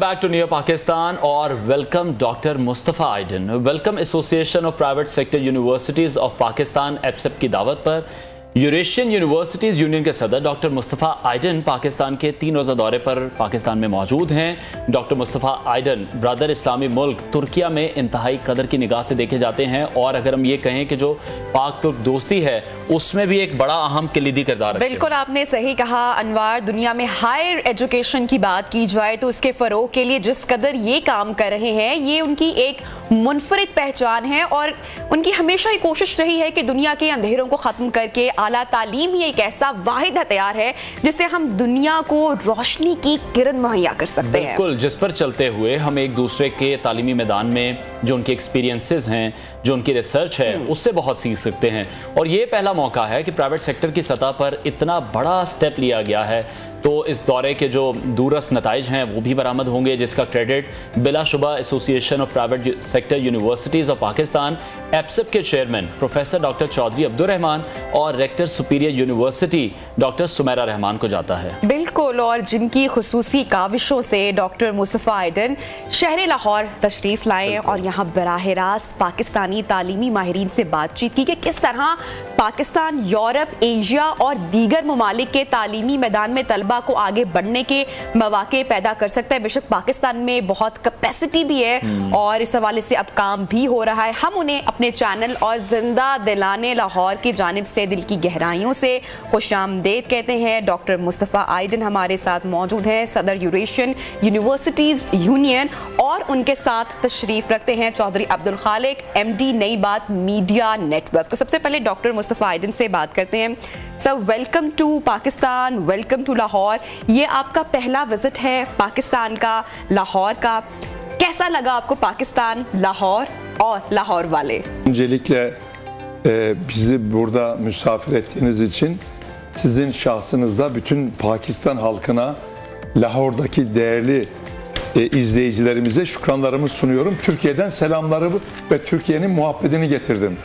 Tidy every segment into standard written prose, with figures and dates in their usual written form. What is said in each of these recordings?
Back to new Pakistan और welcome doctor Mustafa Aydin. Welcome association of private sector universities of Pakistan APSUP की दावत पर Eurasian universities union के सदर डॉक्टर मुस्तफ़ा आइडन पाकिस्तान के 3 रोज़ा दौरे पर पाकिस्तान में मौजूद हैं। डॉक्टर मुस्तफ़ा आइडन ब्रदर इस्लामी मुल्क तुर्किया में इंतहाई कदर की निगाह से देखे जाते हैं और अगर हम ये कहें कि जो पाक तुर्क दोस्ती है उसमें भी एक बड़ा अहम कलीदी किरदार है। बिल्कुल आपने सही कहा अनवार, दुनिया में हायर एजुकेशन की बात की जाए तो उसके फ़रोग के लिए जिस कदर ये काम कर रहे हैं ये उनकी एक मुनफरिद पहचान है और उनकी हमेशा ही कोशिश रही है कि दुनिया के अंधेरों को ख़त्म करके आला तालीम ही एक ऐसा वाहिद हथियार है जिससे हम दुनिया को रोशनी की किरण मुहैया कर सकते हैं। बिल्कुल, जिस पर चलते हुए हम एक दूसरे के तालीमी मैदान में जो उनके एक्सपीरियंसेस हैं, जो उनकी रिसर्च है उससे बहुत सीख सकते हैं और ये पहला मौका है कि प्राइवेट सेक्टर की सतह पर इतना बड़ा स्टेप लिया गया है। तो इस दौरे के जो दूरस नताइज हैं वो भी बरामद होंगे जिसका क्रेडिट बिलाशुबा association of private sector universities of Pakistan APSUP के chairman professor doctor Chaudhry Abdurrahman और rector superior university doctor Sumaira Rehman को जाता है। बिल्कुल, और जिनकी खुसूसी काविशों से डॉक्टर मुस्तफ़ा आइडन शहर लाहौर तशरीफ़ लाए और यहाँ बराह रास्त पाकिस्तानी तालीमी माहिरीन से बातचीत की कि किस तरह पाकिस्तान यूरोप, एशिया और दीगर ममालिक के तालीमी मैदान में तलबा को आगे बढ़ने के मौके पैदा कर सकता है। बेशक पाकिस्तान में बहुत कैपेसिटी भी है और इस हवाले से अब काम भी हो रहा है। हम उन्हें अपने चैनल और जिंदा दिलाने लाहौर की जानिब से दिल की गहराइयों से खुशामदीद कहते हैं। डॉक्टर मुस्तफ़ा आइडन हमारे साथ मौजूद हैं, सदर यूरेशियन यूनिवर्सिटीज़ यूनियन, और उनके साथ तशरीफ रखते हैं चौधरी अब्दुल खालिक MD नई बात मीडिया नेटवर्क। तो सबसे पहले डॉक्टर मुस्तफ़ा आइडन से बात करते हैं। Sir, welcome to Pakistan, welcome to Lahore. ये आपका पहला विजिट है पाकिस्तान का, लाहौर का। कैसा लगा आपको पाकिस्तान, लाहौर और लाहौर वाले? Öncelikle bizi burada misafir ettiğiniz için sizin şahsınızda bütün Pakistan halkına, Lahor'daki değerli izleyicilerimize şükranlarımı sunuyorum. Türkiye'den selamlarımı ve Türkiye'nin muhabbetini getirdim.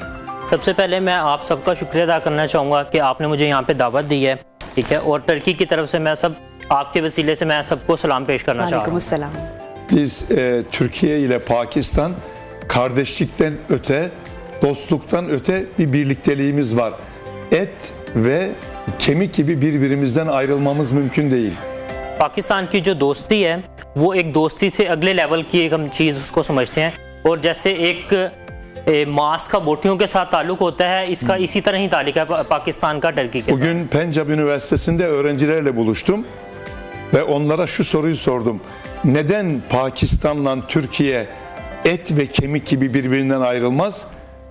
सबसे पहले मैं आप सबका शुक्रिया अदा करना चाहूँगा कि आपने मुझे यहाँ पे दावत दी है, ठीक है, और टर्की की तरफ से मैं सब आपके वसीले से मैं सबको सलाम पेश करना चाहता हूँ। Biz Türkiye ile Pakistan kardeşlikten öte, dostluktan öte bir birlikteliğimiz var. Et ve kemik gibi birbirimizden ayrılmamız mümkün değil. Pakistan की जो दोस्ती है वो एक दोस्ती से अगले लेवल की एक हम चीज़ उसको समझते हैं और जैसे एक मांस का बोटियों के साथ ताल्लुक होता है, इसका इसी तरह ही ताल्लुक है पाकिस्तान का टर्की के साथ। Bugün Pencap Üniversitesi'nde öğrencilerle buluştum ve onlara şu soruyu sordum. Neden Pakistan'la Türkiye et ve kemik gibi birbirinden ayrılmaz?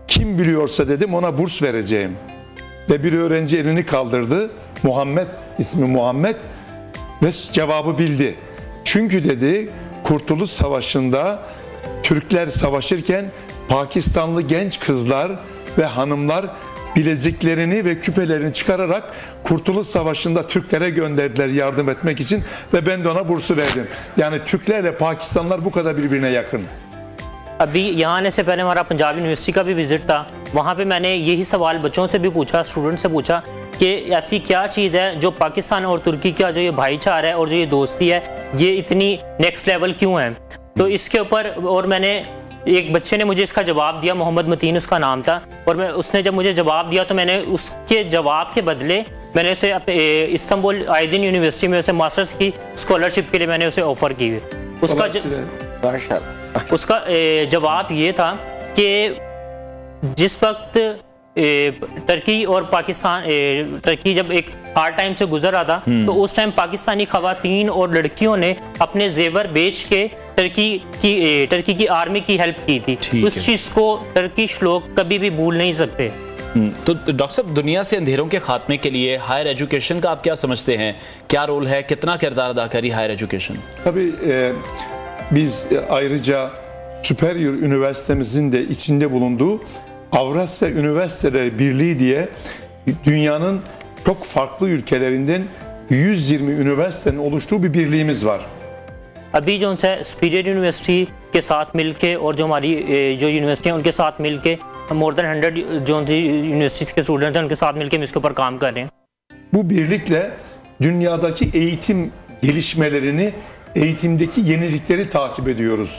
Kim biliyorsa dedim ona burs vereceğim. Ve bir öğrenci elini kaldırdı. Muhammed, ismi Muhammed, ve cevabı bildi. Çünkü dedi Kurtuluş Savaşı'nda Türkler savaşırken Pakistanlı genç kızlar ve hanımlar bileziklerini ve küpelerini çıkararak Kurtuluş Savaşı'nda Türklere gönderdiler yardım etmek için ve ben de ona bursu verdim. Yani Türklerle Pakistanlılar bu kadar birbirine yakın. अभी यहाँ आने से पहले हमारा Punjab university का भी visit था, वहाँ पे मैंने यही सवाल बच्चों से भी पूछा, स्टूडेंट से पूछा कि ऐसी क्या चीज़ है जो पाकिस्तान और तुर्की का जो ये भाईचारा है और जो ये दोस्ती है ये इतनी नेक्स्ट लेवल क्यों है। तो इसके ऊपर और मैंने एक बच्चे ने मुझे इसका जवाब दिया, मोहम्मद मतीन उसका नाम था, और मैं उसने जब मुझे जवाब दिया तो मैंने उसके जवाब के बदले मैंने उसे इस्तांबुल आइडिन यूनिवर्सिटी में उसे मास्टर्स की स्कॉलरशिप के लिए मैंने उसे ऑफ़र की। उसका जवाब ये था कि जिस वक्त टर्की और पाकिस्तान टर्की जब एक हार्ड टाइम से गुजर रहा था तो उस टाइम पाकिस्तानी खवातीन और लड़कियों ने अपने जेवर बेच के टर्की की आर्मी की हेल्प की थी। उस चीज़ को टर्किश लोग कभी भी भूल नहीं सकते। तो डॉक्टर साहब, दुनिया से अंधेरों के खात्मे के लिए हायर एजुकेशन का आप क्या समझते हैं, क्या रोल है, कितना किरदार अदा करी higher education? Tabii biz ayrıca Superior Üniversitemizin de içinde bulunduğu Avrasya Üniversiteleri Birliği diye dünyanın çok farklı ülkelerinden 120 üniversitenin oluştuğu bir birliğimiz var. अभी जो है सुपीरियर यूनिवर्सिटी के साथ मिलके और जो हमारी जो यूनिवर्सिटी हैं उनके साथ मिलके मोर देन 100 जो यूनिवर्सिटीज़ के स्टूडेंट हैं उनके साथ मिलके हम इसके ऊपर काम कर रहे हैं। Bu birlikle dünyadaki eğitim gelişmelerini eğitimdeki yenilikleri takip ediyoruz.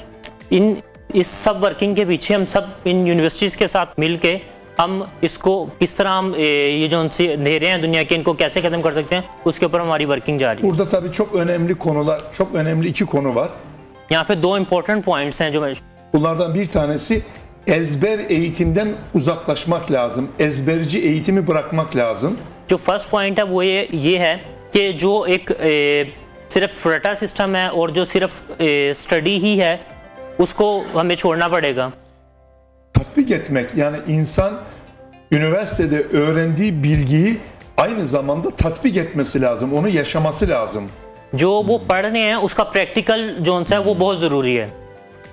इस सब वर्किंग के पीछे हम सब इन यूनिवर्सिटीज़ के साथ मिल के हम इसको किस तरह हम ये जो उनसे अंधेरे हैं दुनिया के इनको कैसे खत्म कर सकते हैं उसके ऊपर हमारी वर्किंग जारी है। Burada tabii çok önemli konular, çok önemli iki konu var. यहाँ पे दो इम्पोर्टेंट पॉइंट्स हैं जो मैं Bunlardan bir tanesi ezber eğitimden uzaklaşmak lazım. Ezberci eğitimi bırakmak lazım. जो फर्स्ट पॉइंट है वो ये है कि जो एक सिर्फ फ्रटा सिस्टम है और जो सिर्फ स्टडी ही है उसको हमें छोड़ना पड़ेगा। Tatbik etmek, yani insan üniversitede öğrendiği bilgiyi aynı zamanda tatbik etmesi lazım, onu yaşaması lazım. जो वो पढ़ रहे हैं उसका प्रैक्टिकल जो है वो बहुत ज़रूरी है।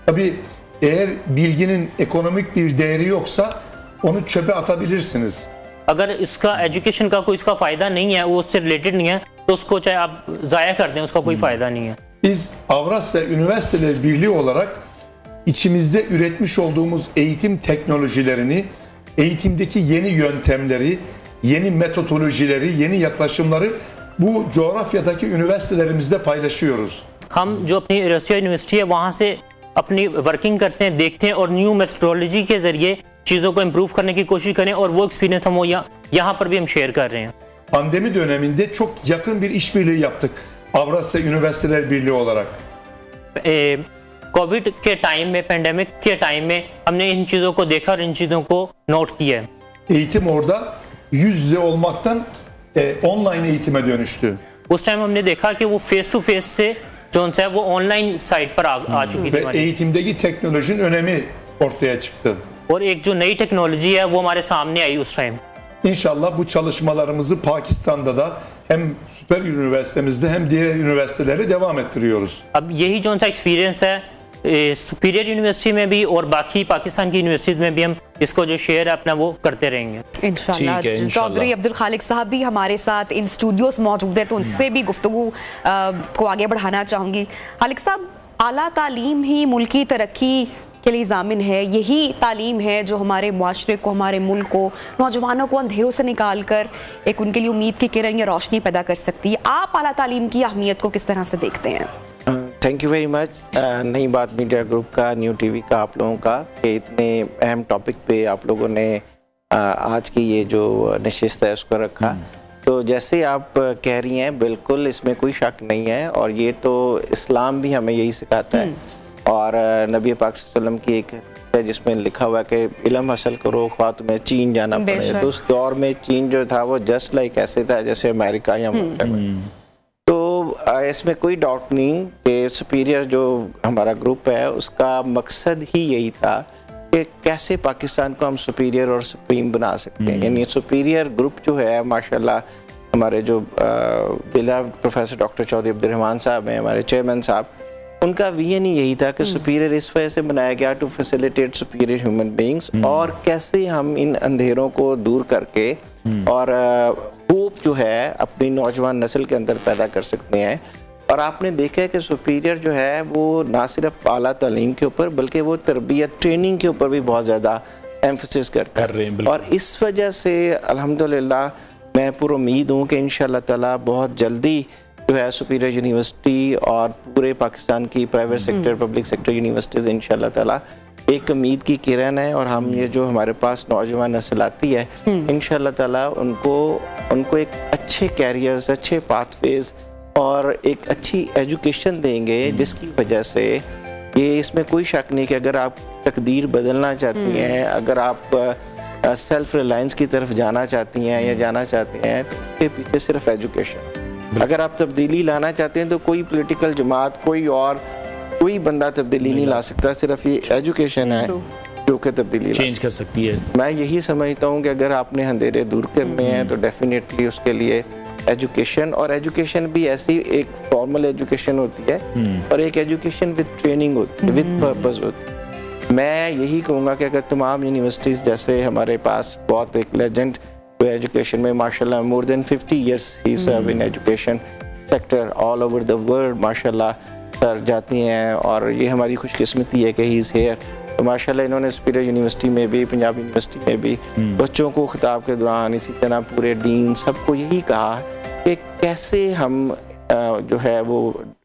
Tabii eğer bilginin ekonomik bir değeri yoksa onu çöpe atabilirsiniz. अगर इसका एजुकेशन का कोई इसका फ़ायदा नहीं है वो उससे रिलेटेड नहीं है तो उसको चाहे आप ज़ाया कर दें उसका कोई फ़ायदा नहीं है। Biz Avrasya Üniversiteler Birliği olarak içimizde üretmiş olduğumuz eğitim teknolojilerini, eğitimdeki yeni yöntemleri, yeni metodolojileri, yeni yaklaşımları bu coğrafyadaki üniversitelerimizde paylaşıyoruz. हम जो अपनी रसिया यूनिवर्सिटी है वहाँ से अपनी वर्किंग करते हैं, देखते हैं और न्यू मेथडोलॉजी के ज़रिए चीज़ों को इम्प्रूव करने की कोशिश करें और वो एक्सपीरियंस हम वो यहाँ पर भी हम शेयर कर रहे हैं। Pandemi döneminde çok yakın bir işbirliği yaptık Avrasya Üniversiteler Birliği olarak. Covid के टाइम में, पेंडेमिक के टाइम में हमने इन चीज़ों को देखा और इन चीज़ों को नोट किया है। Eğitim orada yüz yüze olmaktan online eğitime dönüştü. उस टाइम हमने देखा कि वो फेस टू फेस से जो है वो ऑनलाइन साइट पर आ चुकी थी Ve eğitimdeki teknolojinin önemi ortaya çıktı. और एक जो नई टेक्नोलॉजी है वो हमारे सामने आई उस time. İnşallah bu çalışmalarımızı Pakistan'da da hem süper üniversitemizde hem diğer üniversitelere devam ettiriyoruz. अब यही जो सा एक्सपीरियंस है सुपीरियर यूनिवर्सिटी में भी और बाकी पाकिस्तान की यूनिवर्सिटी में भी हम इसको जो शेयर है अपना वो करते रहेंगे इंशाल्लाह। चौधरी अब्दुल खालिक साहब भी हमारे साथ इन स्टूडियोज मौजूद है तो उनसे भी गुफ्तगू को आगे बढ़ाना चाहूँगी। खालिक साहब, आला तालीम ही मुल्की तरक्की के लिए ज़ामिन है, यही तालीम है जो हमारे मुआशरे को, हमारे मुल्क को, नौजवानों को अंधेरों से निकाल कर एक उनके लिए उम्मीद की किरण या रोशनी पैदा कर सकती है। आप आला तालीम की अहमियत को किस तरह से देखते हैं? Thank you very much. नई बात मीडिया ग्रुप का, न्यू टीवी का, आप लोगों का कि इतने अहम टॉपिक पे आप लोगों ने आज की ये जो नशिस्त है उसको रखा। तो जैसे आप कह रही हैं बिल्कुल इसमें कोई शक नहीं है और ये तो इस्लाम भी हमें यही सिखाता है और नबी पाक सल्लल्लाहु अलैहि वसल्लम की एक है जिसमें लिखा हुआ है कि इल्म हासिल करो ख्वाह तुम्हें चीन जाना पड़े। तो उस दौर में चीन जो था वो जस्ट लाइक ऐसे था जैसे अमेरिका या तो इसमें कोई डाउट नहीं कि सुपीरियर जो हमारा ग्रुप है उसका मकसद ही यही था कि कैसे पाकिस्तान को हम सुपीरियर और सुप्रीम बना सकते हैं। यानी सुपीरियर ग्रुप जो है माशाल्लाह हमारे जो beloved professor doctor Chaudhry Abdul Rahman Sahab हैं, हमारे चेयरमैन साहब, उनका विजन ही यही था कि सुपीरियर इस वजह से बनाया गया to facilitate superior human beings और कैसे हम इन अंधेरों को दूर करके और होप जो है अपनी नौजवान नस्ल के अंदर पैदा कर सकते हैं। और आपने देखा है कि सुपीरियर जो है वो ना सिर्फ आला तालीम के ऊपर बल्कि वो तरबियत ट्रेनिंग के ऊपर भी बहुत ज़्यादा एम्फसिस करता है और इस वजह से अल्हम्दुलिल्लाह मैं पूरी उम्मीद हूँ कि इंशाअल्लाह ताला बहुत जल्दी जो है सुपीरियर यूनिवर्सिटी और पूरे पाकिस्तान की private sector, public sector universities इंशाअल्लाह ताला एक उम्मीद की किरण है और हम ये जो हमारे पास नौजवान नस्ल आती है इंशाअल्लाह ताला उनको एक अच्छे कैरियर्स, अच्छे पाथवेज और एक अच्छी एजुकेशन देंगे जिसकी वजह से ये इसमें कोई शक नहीं कि अगर आप तकदीर बदलना चाहती हैं, अगर आप सेल्फ रिलायंस की तरफ जाना चाहती हैं या जाना चाहते हैं तो उसके पीछे सिर्फ एजुकेशन। अगर आप तब्दीली लाना चाहते हैं तो कोई पॉलिटिकल जमात, कोई बंदा तब्दीली नहीं ला सकता, सिर्फ ये एजुकेशन है जो कि तब्दीली चेंज कर सकती है। मैं यही समझता हूँ कि अगर आपने अंधेरे दूर करने हैं तो डेफिनेटली उसके लिए एजुकेशन, और एजुकेशन भी ऐसी एक फॉर्मल एजुकेशन होती है और एक एजुकेशन विद ट्रेनिंग होती है, विद पर्पस होती है। मैं यही कहूँगा कि अगर तमाम यूनिवर्सिटीज़ जैसे हमारे पास बहुत एक लेजेंड एजुकेशन में माशाल्लाह मोर देन 50 years ही serve in education sector all over the world माशाल्लाह सर जाती हैं और ये हमारी खुशकिस्मती है कि ही इज़ हेयर। तो माशाल्लाह इन्होंने सुपीरियर यूनिवर्सिटी में भी, पंजाब यूनिवर्सिटी में भी बच्चों को खिताब के दौरान, इसी तरह पूरे डीन सबको यही कहा कि कैसे हम जो है वो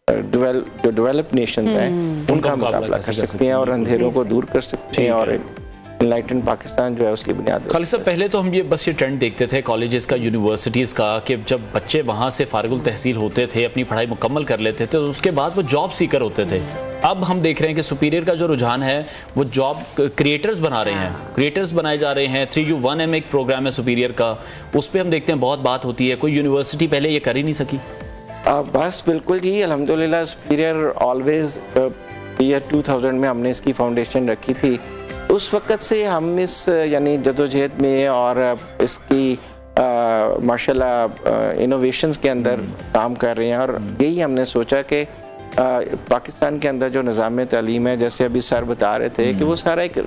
जो डेवलप्ड नेशंस हैं उनका मुकाबला कर सकते हैं और अंधेरों को दूर कर सकते हैं और इनलाइटेंड पाकिस्तान जो है उसकी बुनियाद। खालिद साहब, पहले तो हम बस ये ट्रेंड देखते थे कॉलेजेस का, यूनिवर्सिटीज़ का, कि जब बच्चे वहाँ से फारिगुल तहसील होते थे, अपनी पढ़ाई मुकम्मल कर लेते थे, तो उसके बाद वो जॉब सीकर होते थे। अब हम देख रहे हैं कि सुपीरियर का जो रुझान है वो जॉब क्रिएटर्स बना रहे हैं, क्रिएटर्स बनाए जा रहे हैं। 3U1M एक प्रोग्राम है सुपीरियर का, उस पर हम देखते हैं बहुत बात होती है। कोई यूनिवर्सिटी पहले ये कर ही नहीं सकी। बस बिल्कुल जी, अल्हम्दुलिल्लाह सुपीरियर ऑलवेज ईयर 2000 में हमने इसकी फाउंडेशन रखी थी। उस वक़्त से हम इस यानी जदोजहद में और इसकी माशाल्लाह इनोवेशंस के अंदर काम कर रहे हैं और यही हमने सोचा कि पाकिस्तान के अंदर जो निज़ाम तालीम है, जैसे अभी सर बता रहे थे कि वो सारा एक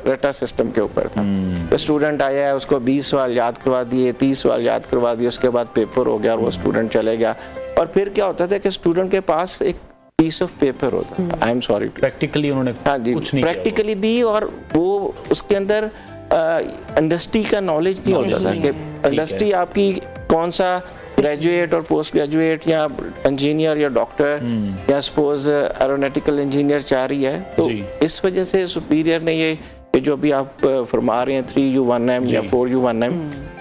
रटा सिस्टम के ऊपर था। तो स्टूडेंट आया है, उसको 20 सवाल याद करवा दिए, 30 सवाल याद करवा दिए, उसके बाद पेपर हो गया और वो स्टूडेंट चले गया। और फिर क्या होता था कि स्टूडेंट के पास एक पीस ऑफ पेपर होता था, आई एम सॉरी, प्रैक्टिकली उन्होंने हाँ जी, कुछ नहीं प्रैक्टिकली भी, और वो उसके अंदर इंडस्ट्री का नॉलेज नहीं होता था कि इंडस्ट्री आपकी कौन सा ग्रेजुएट और पोस्ट ग्रेजुएट या इंजीनियर या डॉक्टर या सपोज एरोनॉटिकल इंजीनियर चाह रही है। तो इस वजह से सुपीरियर ने ये जो अभी आप फरमा रहे हैं 3U1M या 4U1M,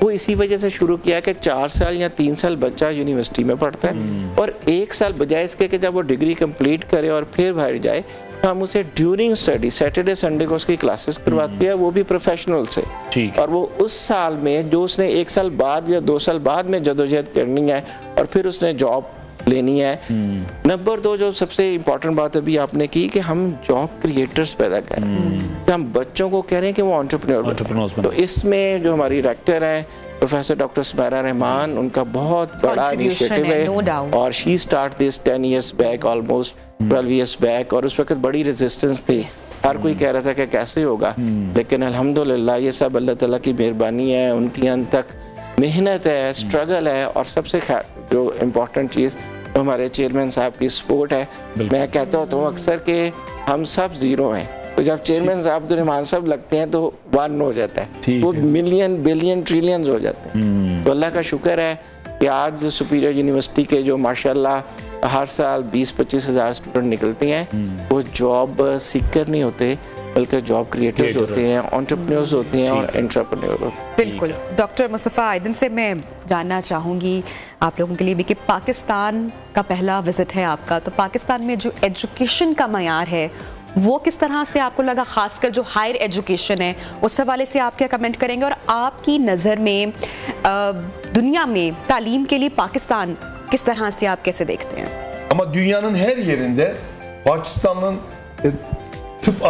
वो इसी वजह से शुरू किया कि 4 साल या 3 साल बच्चा यूनिवर्सिटी में पढ़ता है और 1 साल बजाय इसके कि जब वो डिग्री कंप्लीट करे और फिर बाहर जाए, तो हम उसे ड्यूरिंग स्टडी सैटरडे संडे को उसकी क्लासेस करवाते हैं, वो भी प्रोफेशनल से। और वो उस साल में जो उसने 1 साल बाद या 2 साल बाद में जदोजहद करनी है और फिर उसने जॉब लेनी है। नंबर 2 जो सबसे इम्पोर्टेंट बात अभी आपने की कि हम जॉब क्रिएटर्स पैदा कर रहे हैं, हम बच्चों को कह रहे हैं कि वो एंटरप्रेन्योर। तो इसमें जो हमारी डायरेक्टर है प्रोफेसर डॉक्टर सुमैरा रहमान, उनका बहुत बड़ा इनिशिएटिव है और she start this 10 years back, almost 12 years back, और उस वक्त बड़ी रेजिस्टेंस थी। हर कोई कह रहा था कि कैसे होगा, लेकिन अल्हम्दुलिल्लाह ये सब अल्लाह ताला की मेहरबानी है, उनकी अंत तक मेहनत है, स्ट्रगल है, और सबसे जो इम्पोर्टेंट चीज़ हमारे चेयरमैन साहब की सपोर्ट है। मैं कहता होता हूँ अक्सर कि हम सब जीरो हैं, तो जब चेयरमैन साहब अब्दुर्रहमान साहब लगते हैं तो 1 हो जाता है, वो मिलियन बिलियन ट्रिलियंस हो जाते हैं। तो अल्लाह का शुक्र है कि आज सुपीरियर यूनिवर्सिटी के जो माशाल्लाह हर साल 20-25 हज़ार स्टूडेंट निकलते हैं, वो जॉब सीकर नहीं होते बल्कि जॉब क्रिएटर्स होते हैं, एंटरप्रेन्योर्स होते हैं और एंटरप्रेन्योर होते हैं। बिल्कुल। डॉक्टर मुस्तफ़ा आइदन से मैं जानना चाहूँगी आप लोगों के लिए भी कि पाकिस्तान का पहला विजिट है आपका, तो पाकिस्तान में जो एजुकेशन का मयार है वो किस तरह से आपको लगा, खासकर जो हायर एजुकेशन है उस हवाले से आप क्या कमेंट करेंगे, और आपकी नज़र में दुनिया में तालीम के लिए पाकिस्तान किस तरह से आप कैसे देखते हैं? Ama dünyanın her yerinde Pakistan'ın tıp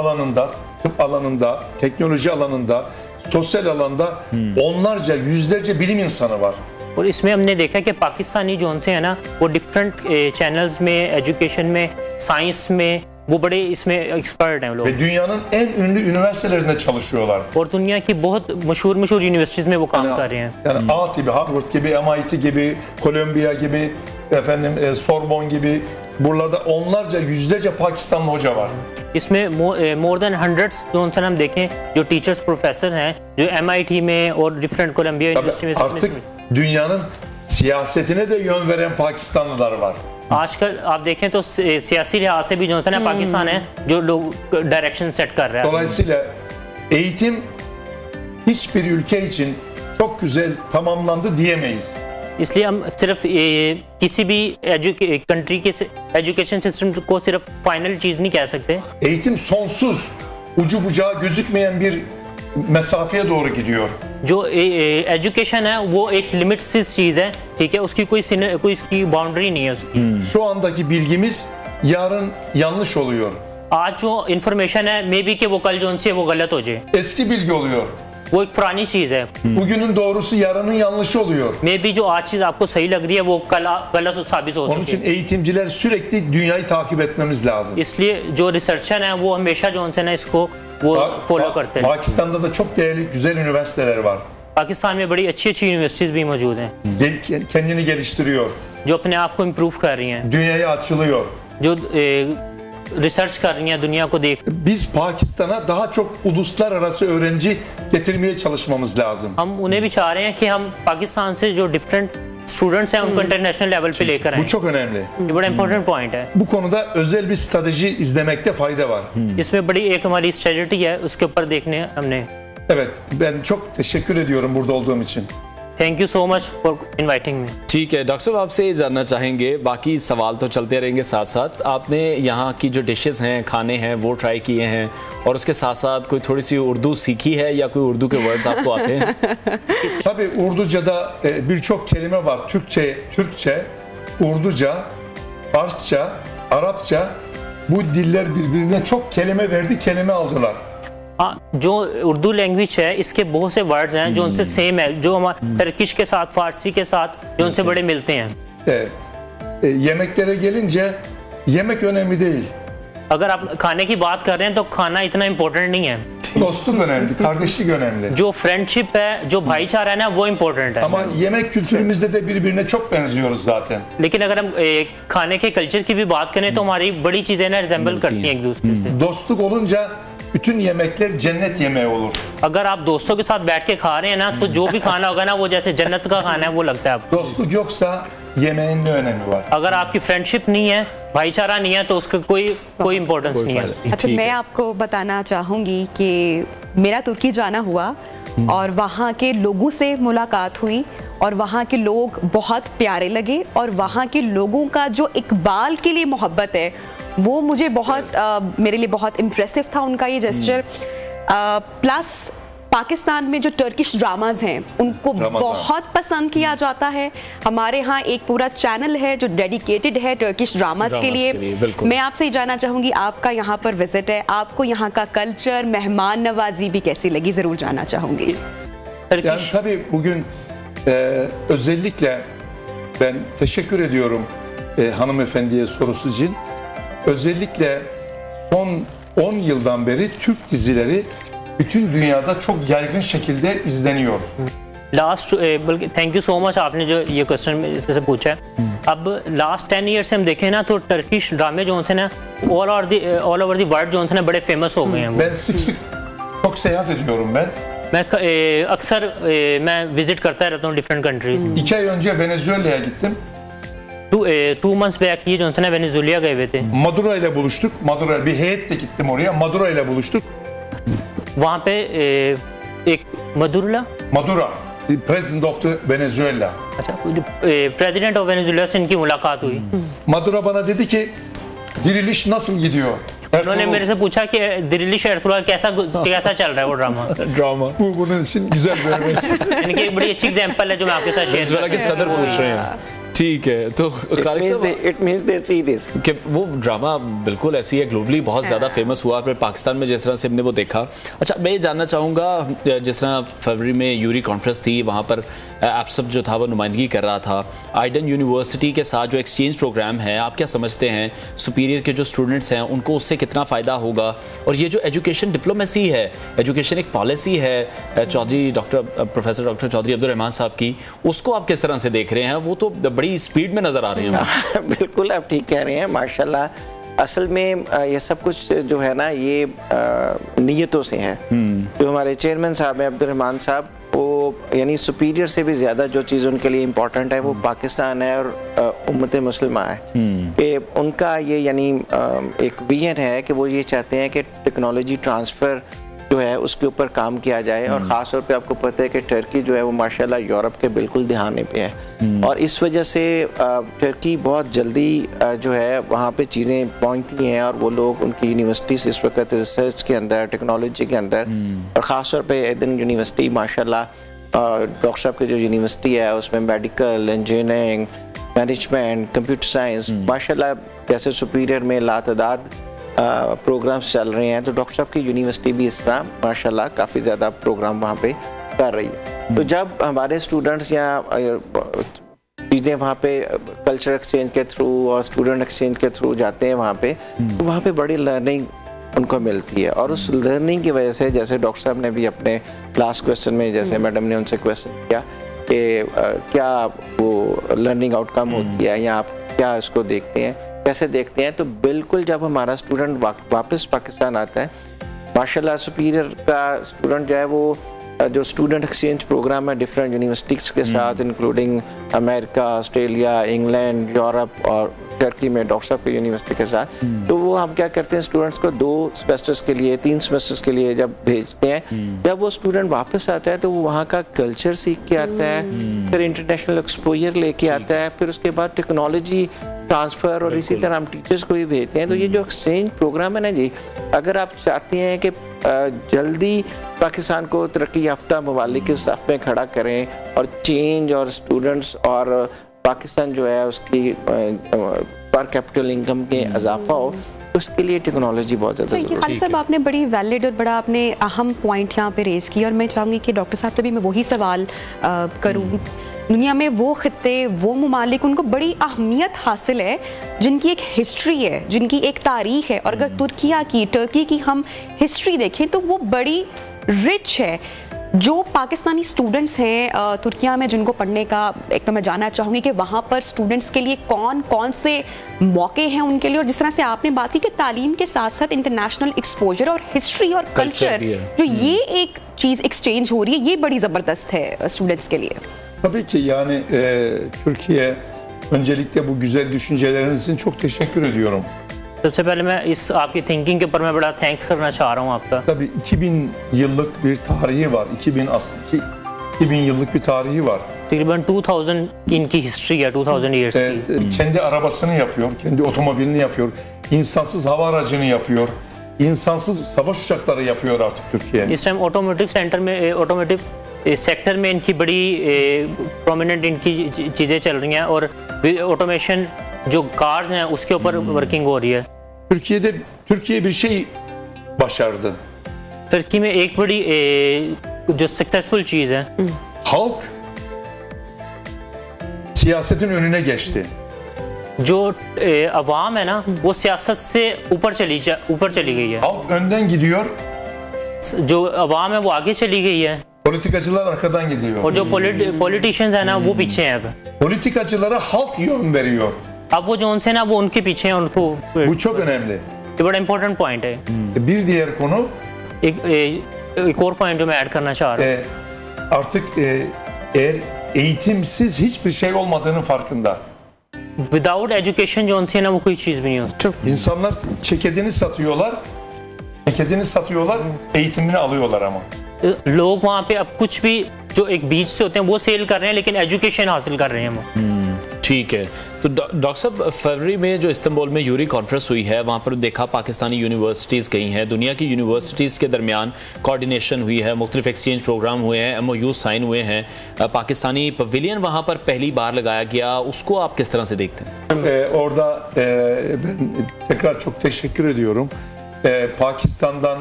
alanında, teknoloji alanında, sosyal alanda onlarca, yüzlerce bilim insanı var. और इसमें हमने देखा कि पाकिस्तानी जो उनसे है ना, वो डिफरेंट चैनल्स में, एजुकेशन में, साइंस में वो बड़े इसमें एक्सपर्ट हैं लोग। Ve dünyanın en ünlü üniversitelerinde çalışıyorlar. और दुनिया की बहुत मशहूर यूनिवर्सिटीज में वो काम कर रहे हैं। Yani A tipi, Harvard gibi, MIT gibi, Columbia gibi, Sorbonne gibi, buralarda onlarca, yüzlerce Pakistanlı hoca var. इसमें मोर देन हंड्रेड्स जो उनसे हम देखें जो टीचर्स प्रोफेसर हैं जो MIT में और डिफरेंट कोलंबिया यूनिवर्सिटी में। Artık dünyanın siyasetine de yön veren Pakistanlılar var. आजकल आप देखें तो सियासी लिहाज से भी जो है ना पाकिस्तान है जो लोग डायरेक्शन सेट कर रहा है। Dolayısıyla eğitim hiçbir ülke için çok güzel tamamlandı diyemeyiz. इसलिए हम सिर्फ किसी भी कंट्री के एजुकेशन सिस्टम को सिर्फ फाइनल चीज नहीं कह सकते। Eğitim sonsuz, ucu bucağı gözükmeyen bir mesafeye doğru gidiyor. जो एजुकेशन है वो एक लिमिटसिस चीज है, ठीक है, उसकी कोई इसकी बाउंड्री नहीं है उसकी। Şu andaki bilgimiz yarın yanlış oluyor. आज जो इंफॉर्मेशन है मे बी कि वो कल जो उनसे वो गलत हो जाए, Eski bilgi oluyor. वो एक पुरानी चीज है। Bugünün doğrusu yarının yanlışı oluyor. May be जो आज चीज आपको सही लग रही है वो कल गलत साबित हो Onun सकती için है। eğitimciler sürekli dünyayı takip etmemiz lazım. इसलिए जो रिसर्चर हैं वो हमेशा जो उनसे ना इसको वो फॉलो करते हैं। Pakistan'da da çok değerli, güzel üniversiteler var. Pakistan में बड़ी अच्छी यूनिवर्सिटीज भी मौजूद हैं Kendini geliştiriyor. जो अपने आप को इम्प्रूव कर रही हैं, Dünyaya açılıyor. जो रिसर्च कर रही हैं दुनिया को देख। Biz Pakistan'a daha çok uluslararası öğrenci getirmeye çalışmamız lazım. हम उन्हें भी चाह रहे हैं कि हम पाकिस्तान से जो डिफरेंट स्टूडेंट्स हैं उनको इंटरनेशनल लेवल पे लेकर आए। Bu çok önemli. ये बड़ा इंपॉर्टेंट पॉइंट है। Bu konuda özel bir strateji izlemekte fayda var. इसमें बड़ी एक हमारी स्ट्रेटजी है, उसके ऊपर देखने हमने। Evet, ben çok teşekkür ediyorum burada olduğum için. Thank you so much for inviting me. ठीक है डॉक्टर साहब, आपसे जानना चाहेंगे, बाकी सवाल तो चलते रहेंगे साथ साथ, आपने यहाँ की जो डिशेस हैं, खाने हैं, वो ट्राई किए हैं और उसके साथ साथ कोई थोड़ी सी उर्दू सीखी है या कोई उर्दू के वर्ड्स आपको आते हैं? Tabii Urduca'da birçok kelime var. Türkçe, Urduca, Farsça, Arapça, bu diller birbirine çok kelime verdi, kelime aldılar. हाँ, जो उर्दू लैंग्वेज है इसके बहुत से वर्ड्स हैं जो उनसे सेम है, जो हमारे टर्किश के साथ, फारसी के साथ जो उनसे बड़े मिलते हैं। Yemeklere gelince yemek önemli değil. अगर आप खाने की बात कर रहे हैं तो खाना इतना इम्पोर्टेंट नहीं है। Dostluk önemli, kardeşlik önemli. जो फ्रेंडशिप है, जो भाईचारा है ना, वो इम्पोर्टेंट है। Ama yemek kültürümüzde de birbirine çok benziyoruz zaten. लेकिन अगर हम खाने के कल्चर की भी बात करें तो हमारी बड़ी चीजें ना रिजेंबल करती हैं एक दूसरे से। Dostluk olunca bütün yemekler cennet yemeği olur. अगर आप दोस्तों के साथ बैठ के खा रहे हैं ना तो जो भी खाना होगा ना वो जैसे जन्नत का खाना है वो लगता है आपको। Dostluk yoksa yemeğin ne önemi var? अगर आपकी फ्रेंडशिप नहीं है, भाईचारा नहीं है तो उसका कोई इम्पोर्टेंस नहीं है। अच्छा, मैं आपको बताना चाहूँगी कि मेरा तुर्की जाना हुआ और वहाँ के लोगों से मुलाकात हुई और वहाँ के लोग बहुत प्यारे लगे और वहाँ के लोगों का जो इकबाल के लिए मोहब्बत है वो मुझे बहुत मेरे लिए बहुत इम्प्रेसिव था, उनका ये जेस्चर। प्लस पाकिस्तान में जो टर्किश ड्रामाज हैं उनको बहुत पसंद किया जाता है। हमारे यहाँ एक पूरा चैनल है जो डेडिकेटेड है टर्किश ड्रामाज के लिए। मैं आपसे जानना चाहूँगी, आपका यहाँ पर विजिट है, आपको यहाँ का कल्चर, मेहमान नवाजी भी कैसी लगी, ज़रूर जानना चाहूँगी। Yani tabii bugün özellikle ben teşekkür ediyorum hanımefendiye sorusu için. Özellikle son 10 yıldan beri Türk dizileri bütün dünyada çok yaygın şekilde izleniyor. बल्कि थैंक यू सो मच, आपने जो ये क्वेश्चन से पूछा है। अब लास्ट 10 ईयर से हम देखें ना तो टर्किश ड्रामे जो थे ना ऑल ओवर दी वर्ल्ड जो थे ना बड़े फेमस हो गए हैं। Ben sık sık çok seyahat ediyorum ben. मैं अक्सर मैं विजिट करता रहता हूँ different countries. 2 ay önce Venezuela'ya gittim. 2 months back ये जो थे ना वेनेजुएला गए हुए थे। Maduro ile buluştuk. Maduro bir heyetle gittim oraya. Maduro ile buluştuk. वहाँ पे एक Maduro, the president of the Venezuela. अच्छा, प्रेसिडेंट ऑफ वेनेजुएला से इनकी मुलाकात हुई। Maduro bana dedi ki diriliş nasıl gidiyor? उन्होंने मेरे से पूछा कि दिरिलिश एर्तुगरुल कैसा चल रहा है वो drama. Bunun için güzel bir örnek. इनकी एक बड़ी अच्छी एग्जांपल है जो मैं आपके साथ शेयर वेनेजुएला के सदर पूछ रहे हैं। ठीक है, तो it means they see this. कि वो ड्रामा बिल्कुल ऐसी है, ग्लोबली बहुत ज़्यादा फेमस हुआ, फिर पाकिस्तान में जिस तरह से हमने वो देखा। अच्छा, मैं ये जानना चाहूँगा, जिस तरह फरवरी में यूरी कॉन्फ्रेंस थी, वहाँ पर एप्सप जो था वो नुमाइंदगी कर रहा था। आइडन यूनिवर्सिटी के साथ जो एक्सचेंज प्रोग्राम है, आप क्या समझते हैं सुपीरियर के जो स्टूडेंट्स हैं उनको उससे कितना फ़ायदा होगा? और ये जो एजुकेशन डिप्लोमेसी है, एजुकेशन एक पॉलिसी है प्रोफेसर डॉक्टर चौधरी अब्दुल रहमान साहब की, उसको आप किस तरह से देख रहे हैं? वो तो बड़ी स्पीड में नज़र आ रही हैं। बिल्कुल आप ठीक कह रहे हैं, माशाल्लाह। असल में ये सब कुछ जो है ना ये नीयतों से है। जो हमारे चेयरमैन साहब हैं अब्दुल रहमान साहब, वो यानी सुपीरियर से भी ज़्यादा जो चीज़ उनके लिए इम्पोर्टेंट है वो पाकिस्तान है और उम्मत मुस्लिमा है। कि उनका ये यानी एक विजन है कि वो ये चाहते हैं कि टेक्नोलॉजी ट्रांसफ़र जो है उसके ऊपर काम किया जाए। और ख़ास तौर पे आपको पता है कि टर्की जो है वो माशाल्लाह यूरोप के बिल्कुल दहाने पे है और इस वजह से टर्की बहुत जल्दी जो है वहाँ पे चीज़ें पहुँचती हैं और वो लोग उनकी यूनिवर्सिटी से इस वक्त रिसर्च के अंदर, टेक्नोलॉजी के अंदर और ख़ास तौर पे एडन यूनिवर्सिटी माशाल्लाह डॉक्टर साहब की जो यूनिवर्सिटी है उसमें medical, engineering, management, computer science माशाल्लाह जैसे सुपीरियर में लातदाद प्रोग्राम्स चल रहे हैं। तो डॉक्टर साहब की यूनिवर्सिटी भी इस तरह माशाल्लाह काफ़ी ज़्यादा प्रोग्राम वहाँ पे कर रही है। तो जब हमारे स्टूडेंट्स या चीज़ें वहाँ पे कल्चर एक्सचेंज के थ्रू और स्टूडेंट एक्सचेंज के थ्रू जाते हैं वहाँ पे, तो वहाँ पे बड़ी लर्निंग उनको मिलती है। और उस लर्निंग की वजह से जैसे डॉक्टर साहब ने भी अपने लास्ट क्वेश्चन में जैसे मैडम ने उनसे क्वेश्चन किया कि क्या वो लर्निंग आउटकम होती है या आप क्या इसको देखते हैं, कैसे देखते हैं, तो बिल्कुल जब हमारा स्टूडेंट वापस पाकिस्तान आता है माशाल्लाह सुपीरियर का स्टूडेंट जो है वो जो स्टूडेंट एक्सचेंज प्रोग्राम है डिफरेंट यूनिवर्सिटीज़ के साथ including America, Australia, England, Europe और टर्की में डॉक्टर साहब की यूनिवर्सिटी के साथ, तो वो हम क्या करते हैं स्टूडेंट्स को 2 सेमेस्टर्स के लिए 3 सेमेस्टर्स के लिए जब भेजते हैं, जब वो स्टूडेंट वापस आता है तो वो वहाँ का कल्चर सीख के आता है, फिर इंटरनेशनल एक्सपोजर लेके आता है, फिर उसके बाद टेक्नोलॉजी ट्रांसफ़र और इसी तरह हम टीचर्स को भी भेजते हैं। तो ये जो एक्सचेंज प्रोग्राम है ना जी, अगर आप चाहते हैं कि जल्दी पाकिस्तान को तरक्की याफ्ता ममालिक के साथ में खड़ा करें और चेंज और स्टूडेंट्स और पाकिस्तान जो है उसकी पर कैपिटल इनकम के इजाफा हो, उसके लिए टेक्नोलॉजी बहुत ज़्यादा ज़रूरी है। खालिद साहब, आपने बड़ी वैलिड और बड़ा आपने अहम पॉइंट यहाँ पे रेज़ किया और मैं चाहूँगी कि डॉक्टर साहब से भी मैं वही सवाल करूँ। दुनिया में वो खित्ते, वो ममालिक, उनको बड़ी अहमियत हासिल है जिनकी एक हिस्ट्री है, जिनकी एक तारीख है, और अगर टर्की की हम हिस्ट्री देखें तो वो बड़ी रिच है। जो पाकिस्तानी स्टूडेंट्स हैं तुर्किया में, जिनको पढ़ने का, एक तो मैं जानना चाहूँगी कि वहाँ पर स्टूडेंट्स के लिए कौन कौन से मौके हैं उनके लिए, और जिस तरह से आपने बात की कि तालीम के साथ साथ इंटरनेशनल एक्सपोजर और history और कल्चर, जो ये एक चीज़ एक्सचेंज हो रही है, ये बड़ी ज़बरदस्त है स्टूडेंट्स के लिए। Tabii ki yani Türkiye, öncelikle bu güzel düşünceleriniz için çok teşekkür ediyorum. सबसे पहले मैं इस आपकी थिंकिंग के ऊपर मैं बड़ा थैंक्स करना चाह रहा हूँ आपका। Tabii 2000 yıllık bir tarihi var. 2000 yıllık bir tarihi var. तकरीबन 2000 इनकी हिस्ट्री है, 2000 years की। Kendi arabasını yapıyor, kendi otomobilini yapıyor, insansız hava aracını yapıyor, insansız savaş uçakları yapıyor artık Türkiye. इस टाइम ऑटोमोटिव सेंटर में, ऑटोमोटिव सेक्टर में इनकी बड़ी prominent इनकी चीज़ें चल रही हैं और ऑटोमेशन जो कार्स हैं उसके ऊपर वर्किंग हो रही है। Türkiye bir şey başardı. तुर्की में एक बड़ी जो सक्सेसफुल चीज़ है, Halk siyasetin önüne geçti. जो अवाम है ना वो सियासत से ऊपर चली गई है। Halk önden gidiyor, जो अवाम है वो आगे चली गई है politikacılar arkadan gidiyor. और जो पॉलिटिशियंस है ना वो पीछे हैं। अब Politikacılara halk yön veriyor. अब वो जो उनसे ना वो उनके पीछे हैं, उनको Bu çok önemli. ये बड़ा इंपॉर्टेंट पॉइंट है। Bir diğer konu एक और पॉइंट जो मैं ऐड करना चाह रहा हूँ, artık eğer eğitimsiz hiçbir şey olmadığının farkında. Without education जो उनसे ना वो कोई चीज़ भी नहीं होती। İnsanlar çekedini satıyorlar, eğitimini alıyorlar ama. लोग वहाँ पे अब कुछ भी जो एक बीच से होते हैं वो सेल कर रहे हैं, लेकिन एजुकेशन हासिल कर रहे हैं वो। ठीक है, तो डॉक्टर साहब, फरवरी में जो इस्तांबुल में यूरी कॉन्फ्रेंस हुई है, वहाँ पर देखा पाकिस्तानी यूनिवर्सिटीज़ गई हैं, दुनिया की यूनिवर्सिटीज़ के दरमियान कोऑर्डिनेशन हुई है, मुख्तलिफ एक्सचेंज प्रोग्राम हुए हैं, MOU साइन हुए हैं, पाकिस्तानी पवेलियन वहाँ पर पहली बार लगाया गया, उसको आप किस तरह से देखते हैं? Orada ben tekrar çok teşekkür ediyorum. Pakistan'dan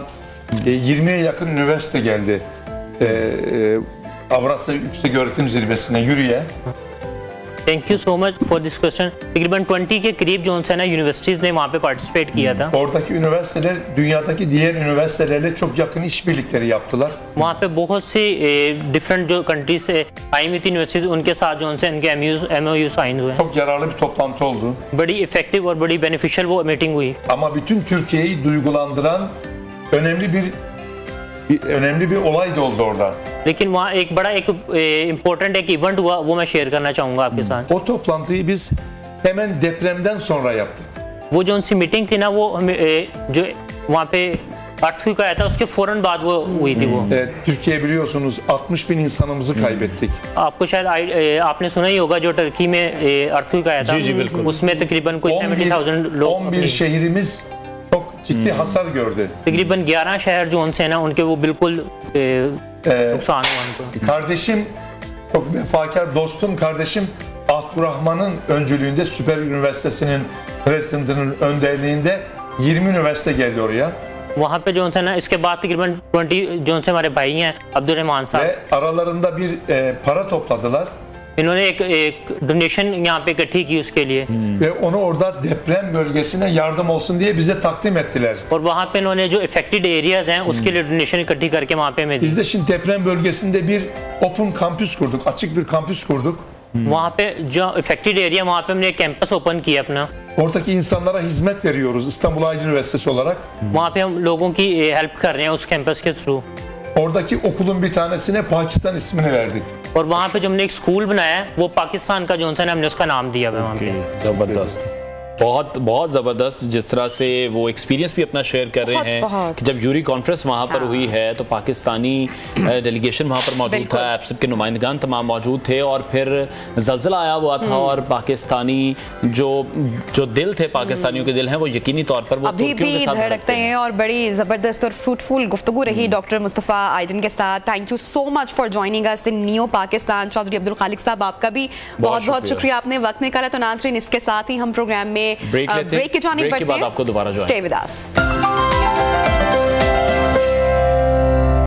20'ye yakın üniversite geldi. Avrasya Yüksek Öğretim Zirvesi'ne yürüye. Thank you so much for this question. तकरीबन 20 के करीब जो है ना यूनिवर्सिटीज़ ने वहाँ पे पार्टिसिपेट किया था। Oradaki üniversiteler dünyadaki diğer üniversitelerle çok yakın işbirlikleri yaptılar. वहाँ पे बहुत सी डिफरेंट जो कंट्री से आई हुई थी यूनिवर्सिटीज, उनके साथ जो उनसे इनके MOU साइन हुए। Çok yararlı bir toplantı oldu. बड़ी इफेक्टिव और बड़ी बेनिफिशियल वो मीटिंग हुई। Ama bütün Türkiye'yi duygulandıran önemli bir olay da oldu orada. लेकिन वहाँ एक बड़ा एक इम्पोर्टेंट एक इवेंट हुआ, वो मैं शेयर करना चाहूँगा आपके साथ। O toplantıyı biz hemen depremden sonra yaptık. वो जो उनसी मीटिंग थी ना वो जो वहाँ पे अर्थक्वेक आया था उसके फौरन बाद वो हुई थी वो। Türkiye biliyorsunuz 60 bin insanımızı kaybettik. आपको शायद आपने सुना ही होगा जो टर्की में अर्थक्वेक आया था। जी बिल्कुल। उसमें तकरीबन कोई 70,000 लोग 11 şehrimiz çok ciddi hasar gördü. तकरीबन 11 शहर जो उनसे ना उनके वो बिल्कुल नुकसान हुआ उनको। Kardeşim, çok vefakar dostum kardeşim Abdurrahman'ın öncülüğünde Süper Üniversitesi'nin presidentinin önderliğinde 20 üniversite geldi oraya. वहाँ पे जो थे ना इसके बाद तकरीबन 20 जो से हमारे भाई हैं अब्दुर्रहमान साहब, Ve aralarında bir para topladılar. इन्होंने एक डोनेशन यहाँ पे इकट्ठी की उसके लिए। Ve onu orada deprem bölgesine yardım olsun diye bize takdim ettiler. और वहाँ पे इन्होंने जो अफेक्टेड एरियाज हैं उसके लिए डोनेशन इकट्ठी करके वहाँ पे हमें दी। Biz de şimdi deprem bölgesinde bir open kampüs kurduk, açık bir kampüs kurduk. वहाँ पे जो अफेक्टेड एरिया वहाँ पे हमने एक कैंपस ओपन किया अपना। Oradaki insanlara hizmet veriyoruz İstanbul Aydın Üniversitesi olarak. वहाँ पे हम लोगों की हेल्प कर रहे हैं उस कैंपस के through. Oradaki okulun bir tanesine Pakistan ismini verdik. और वहाँ पे जो हमने एक स्कूल बनाया है वो पाकिस्तान का जो सा हमने उसका नाम दिया है वहाँ पे। जबरदस्त, बहुत बहुत ज़बरदस्त जिस तरह से वो एक्सपीरियंस भी अपना शेयर कर रहे हैं कि जब यूरी कॉन्फ्रेंस वहाँ पर हुई है तो पाकिस्तानी डेलीगेशन वहाँ पर मौजूद था, एप्सिप के नुमाइंदगान तमाम मौजूद थे और फिर ज़लज़ला आया हुआ था और पाकिस्तानी जो दिल थे पाकिस्तानियों के दिल हैं वो यकीनी तौर पर वो अभी भी धड़कते हैं। और बड़ी ज़बरदस्त और फ्रूटफुल गुफ्तगू रही डॉक्टर मुस्तफ़ा आइडन के साथ। Thank you so much for joining us in new Pakistan. Chaudhry Abdul Khaliq sahab आपका भी बहुत बहुत शुक्रिया, आपने वक्त निकाला। तो नाज़रीन इसके साथ ही हम प्रोग्राम में ब्रेक की जानी पड़ती है। आपको दोबारा स्टे विद अस।